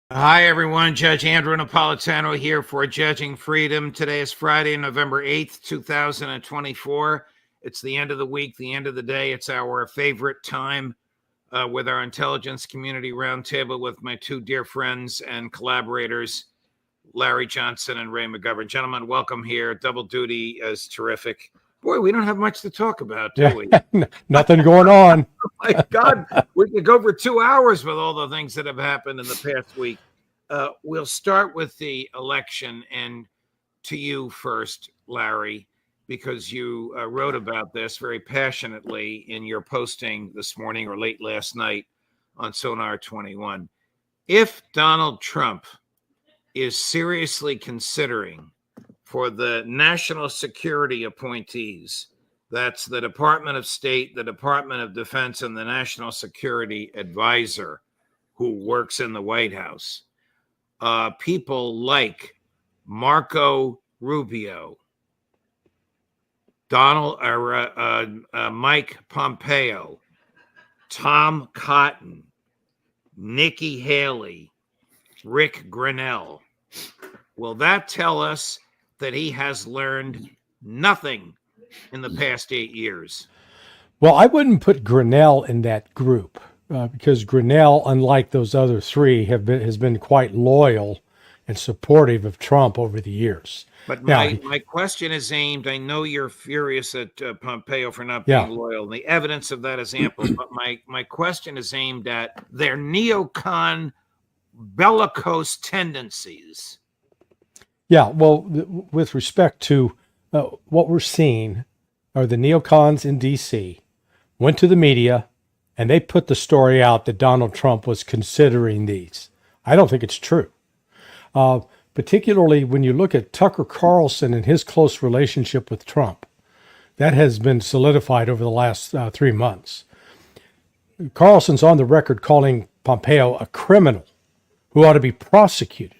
Hi, everyone. Judge Andrew Napolitano here for Judging Freedom. Today is Friday, November 8th, 2024. It's the end of the week, the end of the day. It's our favorite time with our intelligence community roundtable with my two dear friends and collaborators, Larry Johnson and Ray McGovern. Gentlemen, welcome here. Double duty is terrific. Boy, we don't have much to talk about, do we? Nothing going on. Oh my God, we could go for 2 hours with all the things that have happened in the past week. We'll start with the election, and to you first, Larry, because you wrote about this very passionately in your posting this morning or late last night on Sonar 21. If Donald Trump is seriously considering for the national security appointees, that's the Department of State, the Department of Defense, and the National Security Advisor who works in the White House, people like Marco Rubio, Mike Pompeo, Tom Cotton, Nikki Haley, Rick Grenell. Will that tell us that he has learned nothing in the past 8 years? Well, I wouldn't put Grenell in that group because Grenell, unlike those other three, has been quite loyal and supportive of Trump over the years. But my question is aimed, I know you're furious at Pompeo for not being loyal, and the evidence of that is ample, but my question is aimed at their neocon bellicose tendencies. Yeah, well, with respect to what we're seeing are the neocons in D.C. went to the media and they put the story out that Donald Trump was considering these. I don't think it's true. Particularly when you look at Tucker Carlson and his close relationship with Trump. That has been solidified over the last 3 months. Carlson's on the record calling Pompeo a criminal who ought to be prosecuted.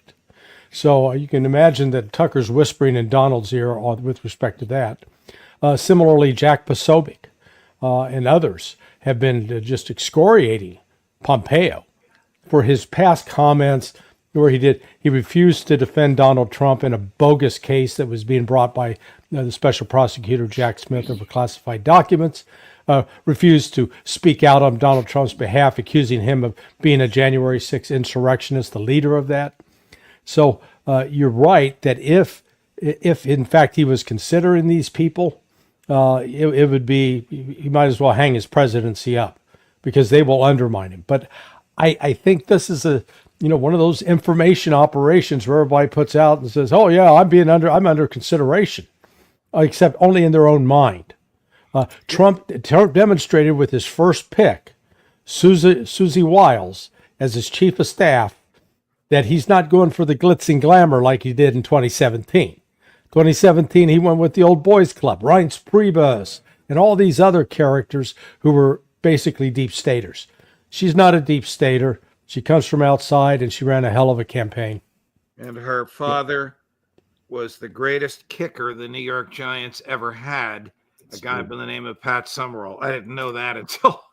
So you can imagine that Tucker's whispering in Donald's ear with respect to that. Similarly, Jack Posobiec and others have been just excoriating Pompeo for his past comments where he refused to defend Donald Trump in a bogus case that was being brought by the special prosecutor Jack Smith over classified documents, refused to speak out on Donald Trump's behalf, accusing him of being a January 6th insurrectionist, the leader of that. So you're right that if in fact he was considering these people, it would be, he might as well hang his presidency up because they will undermine him. But I think this is one of those information operations where everybody puts out and says, "Oh yeah, I'm under consideration," except only in their own mind. Trump demonstrated with his first pick, Susie Wiles, as his chief of staff, that he's not going for the glitz and glamour like he did in 2017. 2017, he went with the old boys club, Reince Priebus, and all these other characters who were basically deep staters. She's not a deep stater. She comes from outside, and she ran a hell of a campaign. And her father was the greatest kicker the New York Giants ever had, a guy by the name of Pat Summerall. I didn't know that until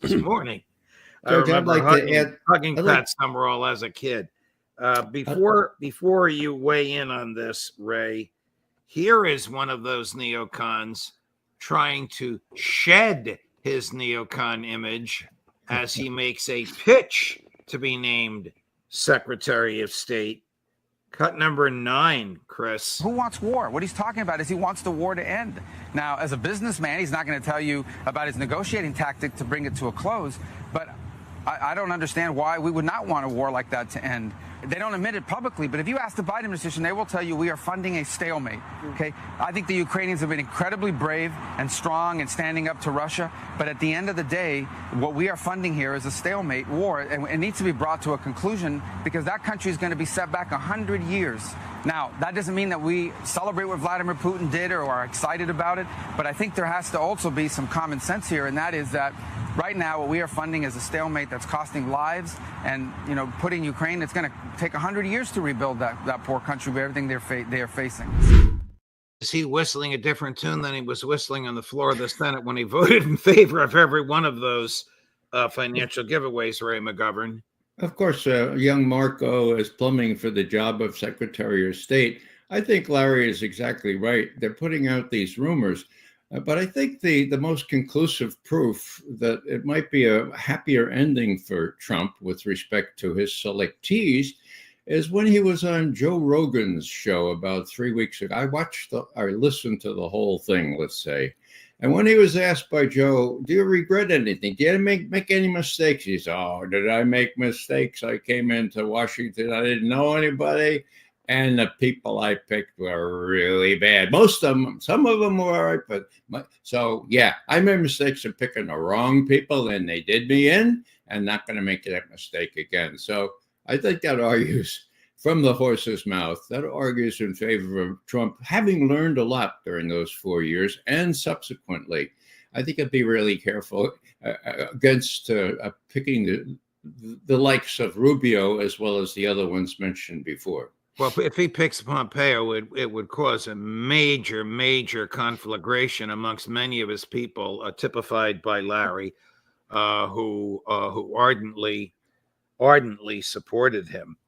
this morning. I remember hugging Pat Summerall as a kid. Before you weigh in on this, Ray, here is one of those neocons trying to shed his neocon image as he makes a pitch to be named Secretary of State. Cut number 9, Chris. Who wants war? What he's talking about is he wants the war to end. Now, as a businessman, he's not going to tell you about his negotiating tactic to bring it to a close, but I don't understand why we would not want a war like that to end. They don't admit it publicly, but if you ask the Biden administration, they will tell you we are funding a stalemate, okay? I think the Ukrainians have been incredibly brave and strong and standing up to Russia, but at the end of the day, what we are funding here is a stalemate war, and it needs to be brought to a conclusion because that country is going to be set back 100 years. Now, that doesn't mean that we celebrate what Vladimir Putin did or are excited about it, but I think there has to also be some common sense here, and that is that right now, what we are funding is a stalemate that's costing lives and, putting Ukraine, it's going to take 100 years to rebuild that poor country with everything they are facing. Is he whistling a different tune than he was whistling on the floor of the Senate when he voted in favor of every one of those financial giveaways, Ray McGovern? Of course, young Marco is plumbing for the job of Secretary of State. I think Larry is exactly right. They're putting out these rumors. But I think the most conclusive proof that it might be a happier ending for Trump with respect to his selectees is when he was on Joe Rogan's show about 3 weeks ago. I listened to the whole thing, let's say. And when he was asked by Joe, do you regret anything? Do you make any mistakes? He said, oh, did I make mistakes? I came into Washington. I didn't know anybody. And the people I picked were really bad. Most of them, some of them were all right. So, yeah, I made mistakes in picking the wrong people, and they did me in, and not going to make that mistake again. So I think that argues from the horse's mouth. That argues in favor of Trump, having learned a lot during those 4 years and subsequently. I think I'd be really careful against picking the likes of Rubio as well as the other ones mentioned before. Well, if he picks Pompeo, it would cause a major, major conflagration amongst many of his people, typified by Larry, who ardently supported him.